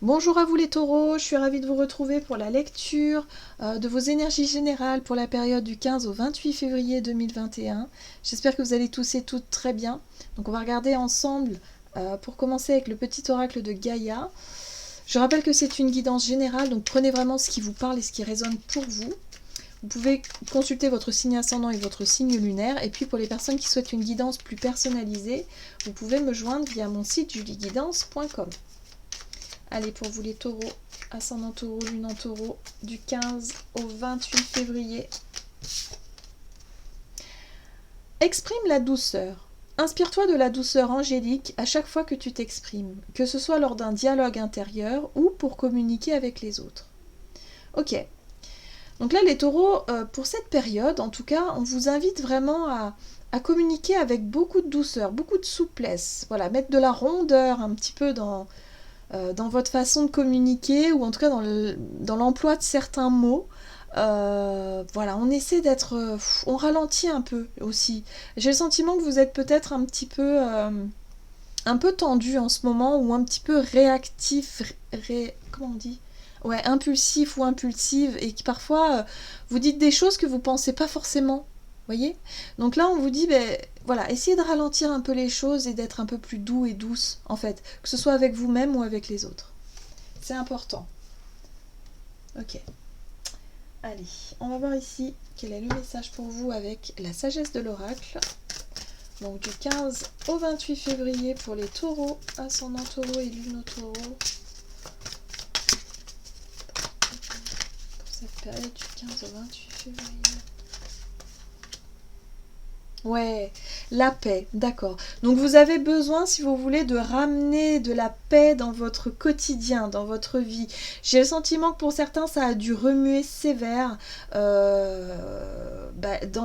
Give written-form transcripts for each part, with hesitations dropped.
Bonjour à vous les taureaux, je suis ravie de vous retrouver pour la lecture de vos énergies générales pour la période du 15 au 28 février 2021. J'espère que vous allez tous et toutes très bien. Donc on va regarder ensemble pour commencer avec le petit oracle de Gaïa. Je rappelle que c'est une guidance générale, donc prenez vraiment ce qui vous parle et ce qui résonne pour vous. Vous pouvez consulter votre signe ascendant et votre signe lunaire. Et puis pour les personnes qui souhaitent une guidance plus personnalisée, vous pouvez me joindre via mon site julieguidance.com. Allez, pour vous les taureaux, ascendant taureau, lune en taureau, du 15 au 28 février. Exprime la douceur. Inspire-toi de la douceur angélique à chaque fois que tu t'exprimes, que ce soit lors d'un dialogue intérieur ou pour communiquer avec les autres. Ok, donc là les taureaux, pour cette période, en tout cas, on vous invite vraiment à communiquer avec beaucoup de douceur, beaucoup de souplesse. Voilà, mettre de la rondeur un petit peu dans votre façon de communiquer, ou en tout cas dans l'emploi de certains mots. Voilà, on essaie d'être... on ralentit un peu aussi. J'ai le sentiment que vous êtes peut-être un peu tendu en ce moment, ou un petit peu réactif, comment on dit, ouais, impulsif ou impulsive, et qui parfois vous dites des choses que vous pensez pas forcément. Voyez. Donc là, on vous dit, ben, voilà, essayez de ralentir un peu les choses et d'être un peu plus doux et douce, en fait, que ce soit avec vous-même ou avec les autres. C'est important. Ok. Allez, on va voir ici quel est le message pour vous avec la sagesse de l'oracle. Donc du 15 au 28 février pour les taureaux, ascendant taureau et lune au taureau. Pour cette période du 15 au 28 février. Ouais, la paix, d'accord. Donc vous avez besoin, si vous voulez, de ramener de la paix dans votre quotidien, dans votre vie. J'ai le sentiment que pour certains, ça a dû remuer sévère dans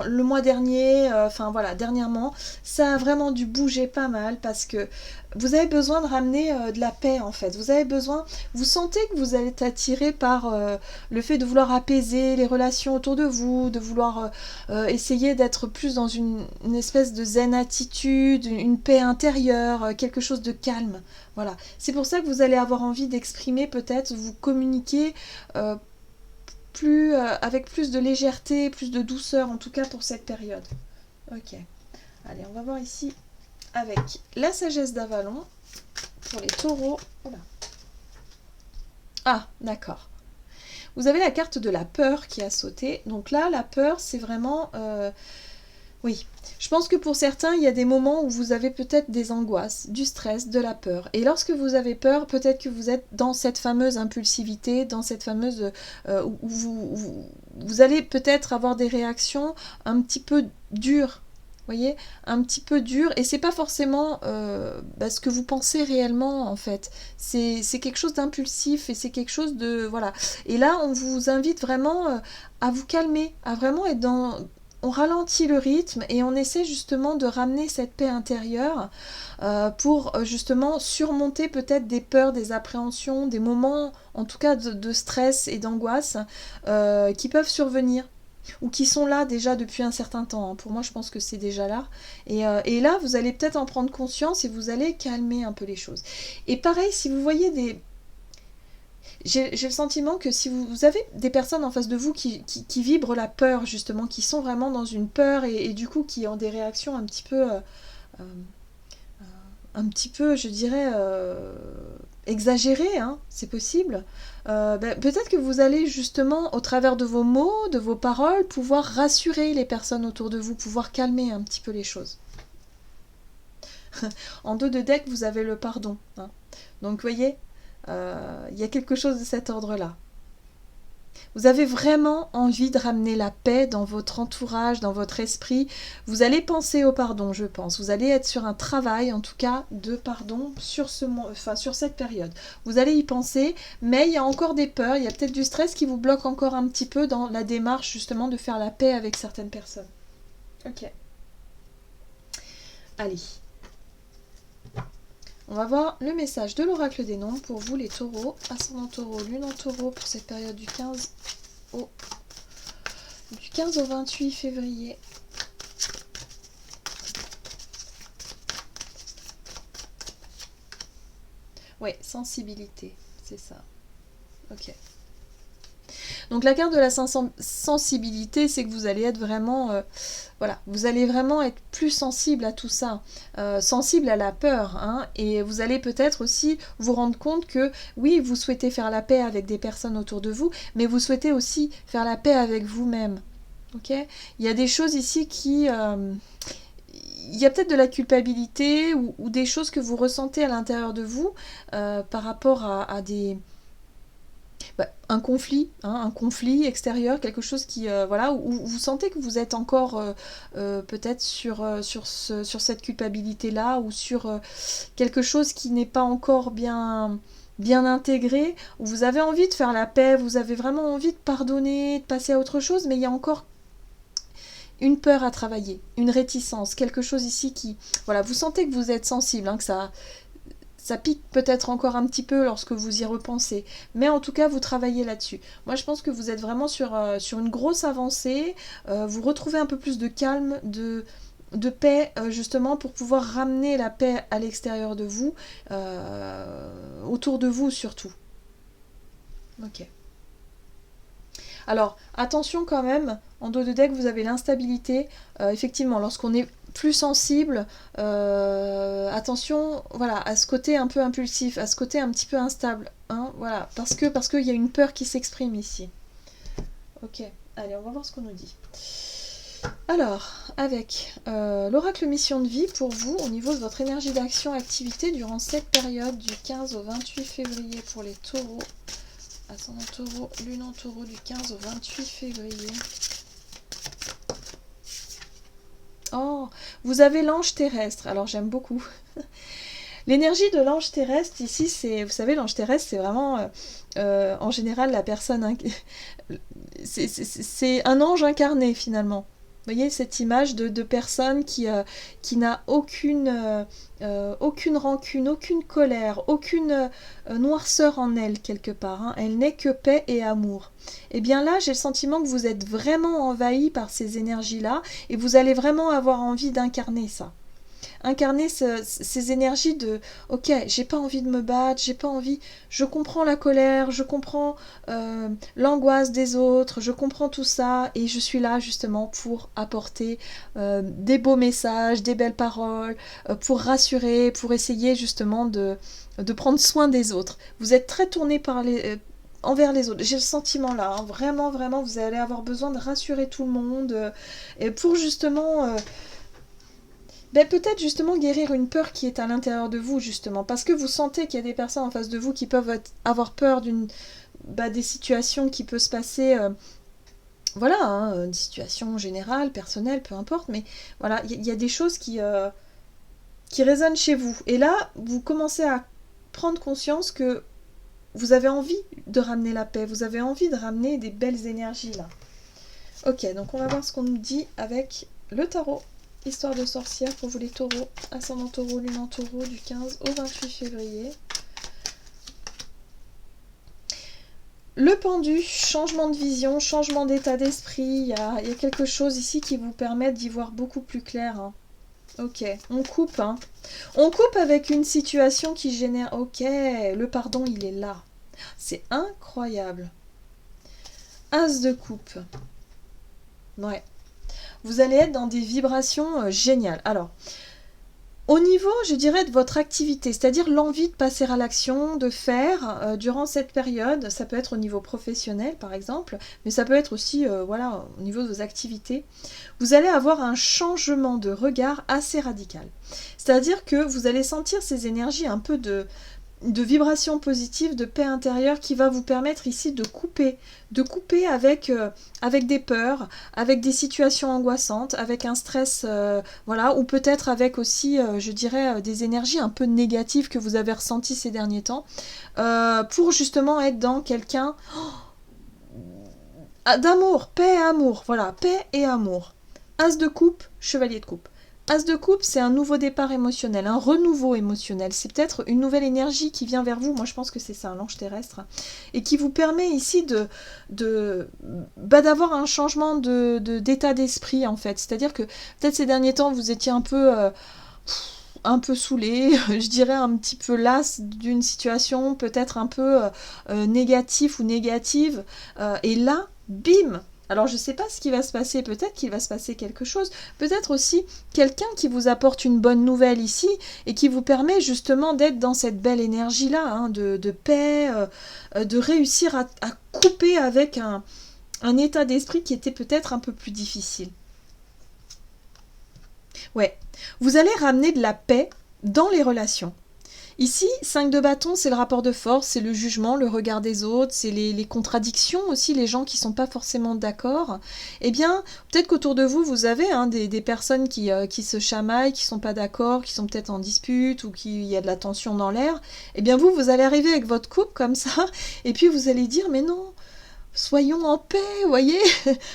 le mois dernier, enfin voilà, dernièrement. Ça a vraiment dû bouger pas mal parce que vous avez besoin de ramener de la paix en fait. Vous avez besoin, vous sentez que vous êtes attiré par le fait de vouloir apaiser les relations autour de vous, de vouloir essayer d'être plus dans une espèce de zen attitude, une paix intérieure, quelque chose de calme. Voilà. C'est pour ça que vous allez avoir envie d'exprimer peut-être, vous communiquer avec plus de légèreté, plus de douceur, en tout cas pour cette période. Ok. Allez, on va voir ici avec la sagesse d'Avalon pour les taureaux. Oula. Ah, d'accord. Vous avez la carte de la peur qui a sauté. Donc là, la peur, c'est vraiment... oui, je pense que pour certains, il y a des moments où vous avez peut-être des angoisses, du stress, de la peur. Et lorsque vous avez peur, peut-être que vous êtes dans cette fameuse impulsivité, dans cette fameuse... où vous allez peut-être avoir des réactions un petit peu dures. Voyez, un petit peu dures. Et c'est pas forcément ce que vous pensez réellement, en fait. C'est quelque chose d'impulsif et c'est quelque chose de... Voilà. Et là, on vous invite vraiment à vous calmer, à vraiment être dans... On ralentit le rythme et on essaie justement de ramener cette paix intérieure pour justement surmonter peut-être des peurs, des appréhensions, des moments en tout cas de stress et d'angoisse qui peuvent survenir ou qui sont là déjà depuis un certain temps. Pour moi, je pense que c'est déjà là. Et là, vous allez peut-être en prendre conscience et vous allez calmer un peu les choses. Et pareil, si vous voyez des... J'ai le sentiment que si vous avez des personnes en face de vous qui vibrent la peur, justement, qui sont vraiment dans une peur et du coup qui ont des réactions euh, un petit peu je dirais, exagérées, hein, c'est possible, peut-être que vous allez justement, au travers de vos mots, de vos paroles, pouvoir rassurer les personnes autour de vous, pouvoir calmer un petit peu les choses. En dos de deck, vous avez le pardon. Hein. Donc, vous voyez, y a quelque chose de cet ordre-là. Vous avez vraiment envie de ramener la paix dans votre entourage, dans votre esprit. Vous allez penser au pardon, je pense. Vous allez être sur un travail, en tout cas, de pardon sur cette période. Vous allez y penser, mais il y a encore des peurs, il y a peut-être du stress qui vous bloque encore un petit peu dans la démarche, justement, de faire la paix avec certaines personnes. Ok. Allez. On va voir le message de l'oracle des nombres pour vous les taureaux, ascendant taureau, lune en taureau pour cette période du 15 au 28 février. Oui, sensibilité. C'est ça. Ok. Donc la carte de la sensibilité, c'est que vous allez être vraiment, voilà, vous allez vraiment être plus sensible à tout ça, sensible à la peur, hein, et vous allez peut-être aussi vous rendre compte que oui, vous souhaitez faire la paix avec des personnes autour de vous, mais vous souhaitez aussi faire la paix avec vous-même. Ok. Il y a des choses ici qui, il y a peut-être de la culpabilité ou des choses que vous ressentez à l'intérieur de vous par rapport à des un conflit, hein, un conflit extérieur, quelque chose qui, voilà, où vous sentez que vous êtes encore peut-être sur cette culpabilité-là ou sur quelque chose qui n'est pas encore bien intégré, où vous avez envie de faire la paix, vous avez vraiment envie de pardonner, de passer à autre chose, mais il y a encore une peur à travailler, une réticence, quelque chose ici qui, voilà, vous sentez que vous êtes sensible, hein, que ça pique peut-être encore un petit peu lorsque vous y repensez. Mais en tout cas, vous travaillez là-dessus. Moi, je pense que vous êtes vraiment sur une grosse avancée. Vous retrouvez un peu plus de calme, de paix, justement, pour pouvoir ramener la paix à l'extérieur de vous, autour de vous surtout. Ok. Alors, attention quand même, en dos de deck, vous avez l'instabilité. Effectivement, lorsqu'on est plus sensible, attention, voilà, à ce côté un peu impulsif, à ce côté un petit peu instable, hein, voilà, parce qu'il y a une peur qui s'exprime ici. Ok, allez, on va voir ce qu'on nous dit. Alors, avec l'oracle mission de vie pour vous, au niveau de votre énergie d'action, activité durant cette période du 15 au 28 février pour les taureaux. Ascendant taureau, lune en taureau du 15 au 28 février. Oh, vous avez l'ange terrestre. Alors j'aime beaucoup. L'énergie de l'ange terrestre ici, c'est, vous savez, l'ange terrestre, c'est vraiment, en général, la personne, c'est un ange incarné finalement. Vous voyez cette image de personne qui n'a aucune rancune, aucune colère, aucune noirceur en elle quelque part. Hein. Elle n'est que paix et amour. Et bien là, j'ai le sentiment que vous êtes vraiment envahi par ces énergies-là et vous allez vraiment avoir envie d'incarner ça. Incarner ces énergies de ok, j'ai pas envie de me battre, j'ai pas envie, je comprends la colère, je comprends l'angoisse des autres, je comprends tout ça et je suis là justement pour apporter des beaux messages, des belles paroles, pour rassurer, pour essayer justement de prendre soin des autres. Vous êtes très tourné par envers les autres. J'ai le sentiment là, hein, vraiment, vraiment, vous allez avoir besoin de rassurer tout le monde et pour justement peut-être justement guérir une peur qui est à l'intérieur de vous, justement, parce que vous sentez qu'il y a des personnes en face de vous qui peuvent avoir peur des situations qui peuvent se passer, voilà, hein, une situation générale, personnelle, peu importe, mais voilà, il y a des choses qui résonnent chez vous. Et là, vous commencez à prendre conscience que vous avez envie de ramener la paix, vous avez envie de ramener des belles énergies, là. Ok, donc on va voir ce qu'on nous dit avec le tarot. Histoire de sorcière pour vous les taureaux, ascendant taureau, lune en taureau du 15 au 28 février. Le pendu, changement de vision, changement d'état d'esprit, il y a quelque chose ici qui vous permet d'y voir beaucoup plus clair. Hein. Ok, on coupe. Hein. On coupe avec une situation qui génère... Ok, le pardon, il est là. C'est incroyable. As de coupe. Ouais. Vous allez être dans des vibrations géniales. Alors, au niveau, je dirais, de votre activité, c'est-à-dire l'envie de passer à l'action, de faire durant cette période, ça peut être au niveau professionnel par exemple, mais ça peut être aussi voilà, au niveau de vos activités, vous allez avoir un changement de regard assez radical. C'est-à-dire que vous allez sentir ces énergies un peu de vibration positive, de paix intérieure qui va vous permettre ici de couper avec des peurs, avec des situations angoissantes, avec un stress, voilà, ou peut-être avec aussi, je dirais, des énergies un peu négatives que vous avez ressenties ces derniers temps, pour justement être dans quelqu'un d'amour, paix et amour, voilà, paix et amour. As de coupe, chevalier de coupe. As de coupe, c'est un nouveau départ émotionnel, un renouveau émotionnel. C'est peut-être une nouvelle énergie qui vient vers vous. Moi, je pense que c'est ça, l'ange terrestre. Et qui vous permet ici d'avoir un changement d'état d'esprit, en fait. C'est-à-dire que peut-être ces derniers temps, vous étiez un peu un peu saoulé, je dirais un petit peu las d'une situation peut-être un peu négative ou négative. Et là, bim! Alors je ne sais pas ce qui va se passer, peut-être qu'il va se passer quelque chose, peut-être aussi quelqu'un qui vous apporte une bonne nouvelle ici et qui vous permet justement d'être dans cette belle énergie-là, hein, de paix, de réussir à couper avec un état d'esprit qui était peut-être un peu plus difficile. Ouais, vous allez ramener de la paix dans les relations. Ici, 5 de bâton, c'est le rapport de force, c'est le jugement, le regard des autres, c'est les contradictions aussi, les gens qui ne sont pas forcément d'accord. Eh bien, peut-être qu'autour de vous, vous avez des personnes qui se chamaillent, qui ne sont pas d'accord, qui sont peut-être en dispute ou qu'il y a de la tension dans l'air. Eh bien, vous allez arriver avec votre couple comme ça, et puis vous allez dire, mais non, soyons en paix, vous voyez,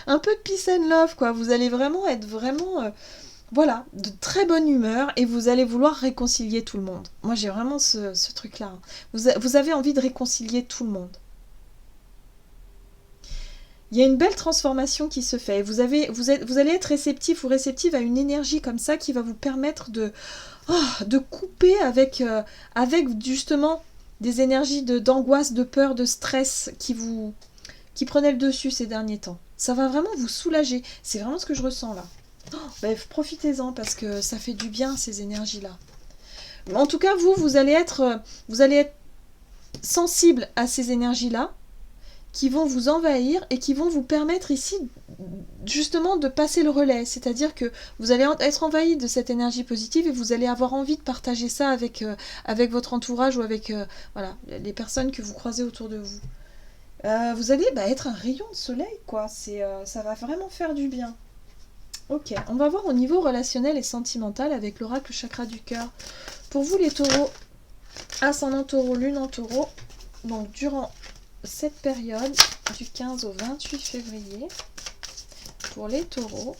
un peu de peace and love, quoi. Vous allez vraiment être voilà, de très bonne humeur et vous allez vouloir réconcilier tout le monde. Moi, j'ai vraiment ce truc-là. Vous avez envie de réconcilier tout le monde. Il y a une belle transformation qui se fait. Vous allez être réceptif ou réceptive à une énergie comme ça qui va vous permettre de couper avec justement des énergies d'angoisse, de peur, de stress qui prenaient le dessus ces derniers temps. Ça va vraiment vous soulager. C'est vraiment ce que je ressens là. Profitez-en parce que ça fait du bien ces énergies-là. En tout cas, vous allez être sensible à ces énergies-là qui vont vous envahir et qui vont vous permettre ici justement de passer le relais. C'est-à-dire que vous allez être envahi de cette énergie positive et vous allez avoir envie de partager ça avec votre entourage ou avec les personnes que vous croisez autour de vous. Vous allez être un rayon de soleil, quoi. Ça va vraiment faire du bien. Ok, on va voir au niveau relationnel et sentimental avec l'oracle chakra du cœur. Pour vous les taureaux, ascendant taureau, lune en taureau, donc durant cette période du 15 au 28 février, pour les taureaux,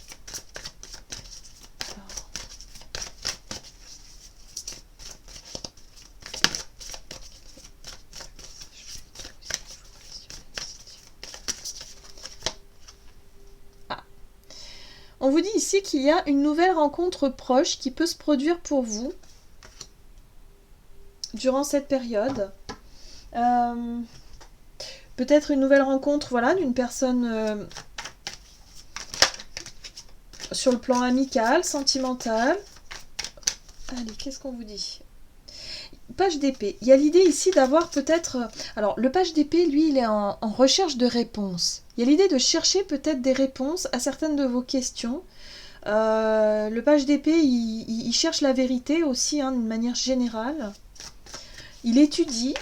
on vous dit ici qu'il y a une nouvelle rencontre proche qui peut se produire pour vous durant cette période. Peut-être une nouvelle rencontre d'une personne sur le plan amical, sentimental. Allez, qu'est-ce qu'on vous dit ? Page d'épée. Il y a l'idée ici d'avoir peut-être... Alors, le page d'épée, lui, il est en recherche de réponses. Il y a l'idée de chercher peut-être des réponses à certaines de vos questions. Le page d'épée, il cherche la vérité aussi, d'une manière générale. Il étudie.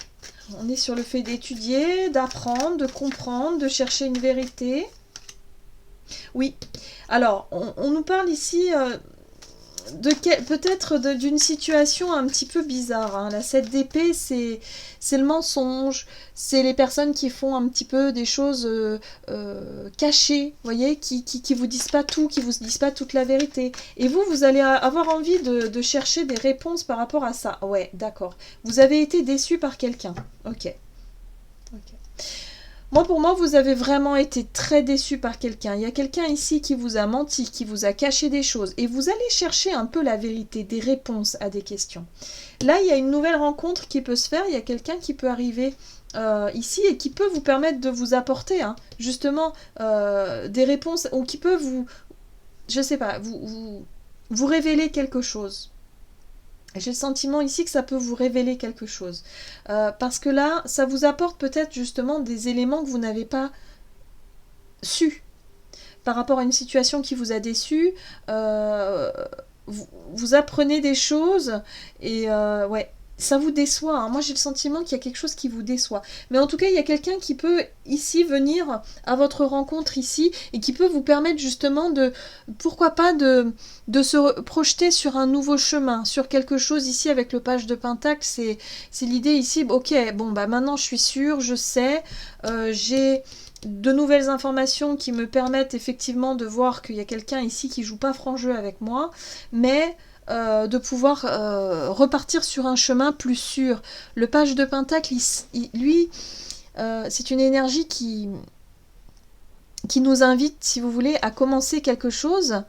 On est sur le fait d'étudier, d'apprendre, de comprendre, de chercher une vérité. Oui. Alors, on nous parle ici... peut-être d'une situation un petit peu bizarre. La 7 d'épée, c'est le mensonge, c'est les personnes qui font un petit peu des choses cachées, vous voyez, qui vous disent pas tout, qui vous disent pas toute la vérité. Et vous allez avoir envie de chercher des réponses par rapport à ça. Ouais, d'accord. Vous avez été déçu par quelqu'un. Ok. Pour moi, vous avez vraiment été très déçu par quelqu'un. Il y a quelqu'un ici qui vous a menti, qui vous a caché des choses. Et vous allez chercher un peu la vérité, des réponses à des questions. Là, il y a une nouvelle rencontre qui peut se faire. Il y a quelqu'un qui peut arriver ici et qui peut vous permettre de vous apporter justement des réponses ou qui peut je sais pas, vous révéler quelque chose. J'ai le sentiment ici que ça peut vous révéler quelque chose. Parce que là, ça vous apporte peut-être justement des éléments que vous n'avez pas su. Par rapport à une situation qui vous a déçu, vous apprenez des choses et ça vous déçoit. Moi, j'ai le sentiment qu'il y a quelque chose qui vous déçoit. Mais en tout cas, il y a quelqu'un qui peut ici venir à votre rencontre ici et qui peut vous permettre justement pourquoi pas de se projeter sur un nouveau chemin, sur quelque chose ici avec le page de Pentacle. C'est l'idée ici, ok, maintenant je suis sûre, je sais, j'ai de nouvelles informations qui me permettent effectivement de voir qu'il y a quelqu'un ici qui joue pas franc jeu avec moi, mais... de pouvoir repartir sur un chemin plus sûr. Le page de Pentacle, lui, c'est une énergie qui nous invite, si vous voulez, à commencer quelque chose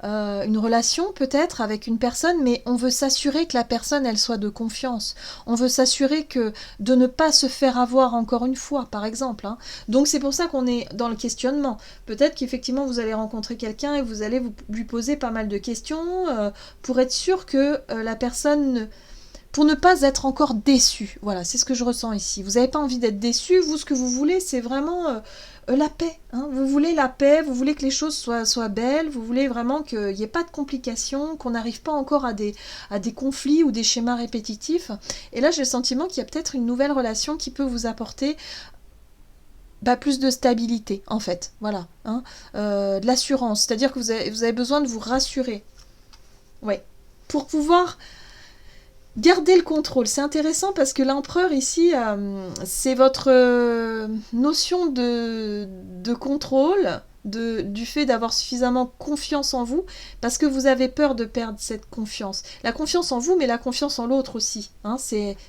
une relation peut-être avec une personne, mais on veut s'assurer que la personne, elle soit de confiance. On veut s'assurer que de ne pas se faire avoir encore une fois, par exemple. Hein. Donc c'est pour ça qu'on est dans le questionnement. Peut-être qu'effectivement vous allez rencontrer quelqu'un et vous allez lui poser pas mal de questions pour être sûr que la personne... Pour ne pas être encore déçu. Voilà, c'est ce que je ressens ici. Vous n'avez pas envie d'être déçu. Vous, ce que vous voulez, c'est vraiment la paix. Hein. Vous voulez la paix, vous voulez que les choses soient belles, vous voulez vraiment qu'il n'y ait pas de complications, qu'on n'arrive pas encore à des conflits ou des schémas répétitifs. Et là, j'ai le sentiment qu'il y a peut-être une nouvelle relation qui peut vous apporter plus de stabilité, en fait. Voilà. Hein. De l'assurance. C'est-à-dire que vous avez besoin de vous rassurer. Ouais. Pour pouvoir... Gardez le contrôle, c'est intéressant parce que l'empereur ici, c'est votre notion de contrôle, du fait d'avoir suffisamment confiance en vous, parce que vous avez peur de perdre cette confiance. La confiance en vous, mais la confiance en l'autre aussi. Hein,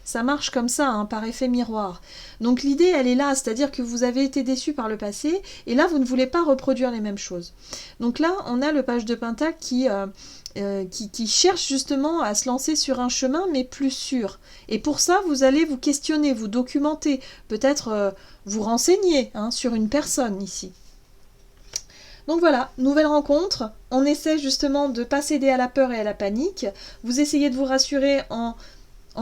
ça marche comme ça, hein, par effet miroir. Donc l'idée, elle est là, c'est-à-dire que vous avez été déçu par le passé, et là, vous ne voulez pas reproduire les mêmes choses. Donc là, on a le page de Pentacle qui cherche justement à se lancer sur un chemin mais plus sûr. Et pour ça, vous allez vous questionner, vous documenter, peut-être vous renseigner sur une personne ici. Donc voilà, nouvelle rencontre, on essaie justement de ne pas céder à la peur et à la panique, vous essayez de vous rassurer en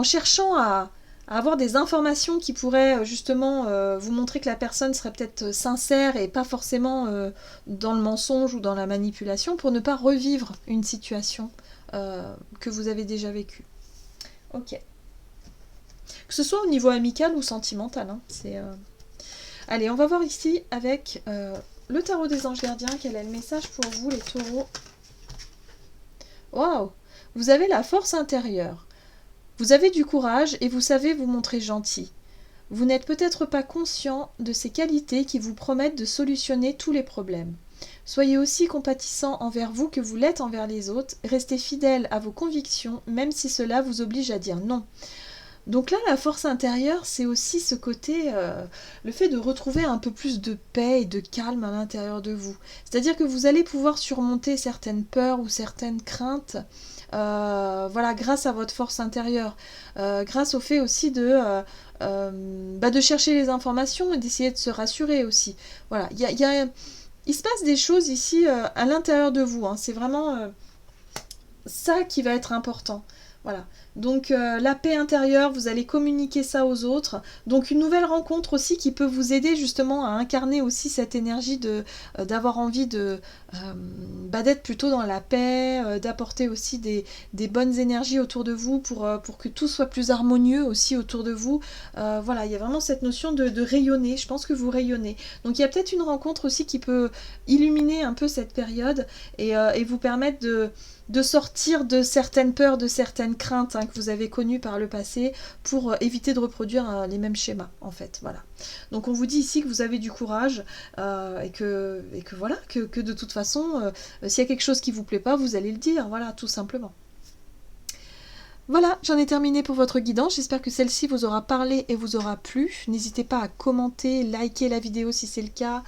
cherchant à avoir des informations qui pourraient justement vous montrer que la personne serait peut-être sincère et pas forcément dans le mensonge ou dans la manipulation pour ne pas revivre une situation que vous avez déjà vécue. Ok. Que ce soit au niveau amical ou sentimental. Hein, Allez, on va voir ici avec le tarot des anges gardiens quel est le message pour vous les taureaux. Waouh! Vous avez la force intérieure. Vous avez du courage et vous savez vous montrer gentil. Vous n'êtes peut-être pas conscient de ces qualités qui vous promettent de solutionner tous les problèmes. Soyez aussi compatissant envers vous que vous l'êtes envers les autres. Restez fidèle à vos convictions, même si cela vous oblige à dire non. Donc là, la force intérieure, c'est aussi ce côté, le fait de retrouver un peu plus de paix et de calme à l'intérieur de vous. C'est-à-dire que vous allez pouvoir surmonter certaines peurs ou certaines craintes voilà, grâce à votre force intérieure, grâce au fait aussi de chercher les informations et d'essayer de se rassurer aussi. Voilà, il se passe des choses ici à l'intérieur de vous. Hein. C'est vraiment ça qui va être important. Voilà. Donc la paix intérieure, vous allez communiquer ça aux autres. Donc une nouvelle rencontre aussi qui peut vous aider justement à incarner aussi cette énergie d'avoir envie d'être plutôt dans la paix, d'apporter aussi des bonnes énergies autour de vous pour que tout soit plus harmonieux aussi autour de vous. Voilà, il y a vraiment cette notion de rayonner. Je pense que vous rayonnez. Donc il y a peut-être une rencontre aussi qui peut illuminer un peu cette période et vous permettre de sortir de certaines peurs, de certaines craintes que vous avez connues par le passé pour éviter de reproduire les mêmes schémas en fait. Voilà. Donc on vous dit ici que vous avez du courage et que voilà, que de toute façon, s'il y a quelque chose qui vous plaît pas, vous allez le dire, voilà, tout simplement. Voilà, j'en ai terminé pour votre guidance. J'espère que celle-ci vous aura parlé et vous aura plu. N'hésitez pas à commenter, liker la vidéo si c'est le cas.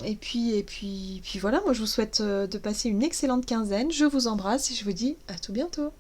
Et puis voilà, moi je vous souhaite de passer une excellente quinzaine. Je vous embrasse et je vous dis à tout bientôt.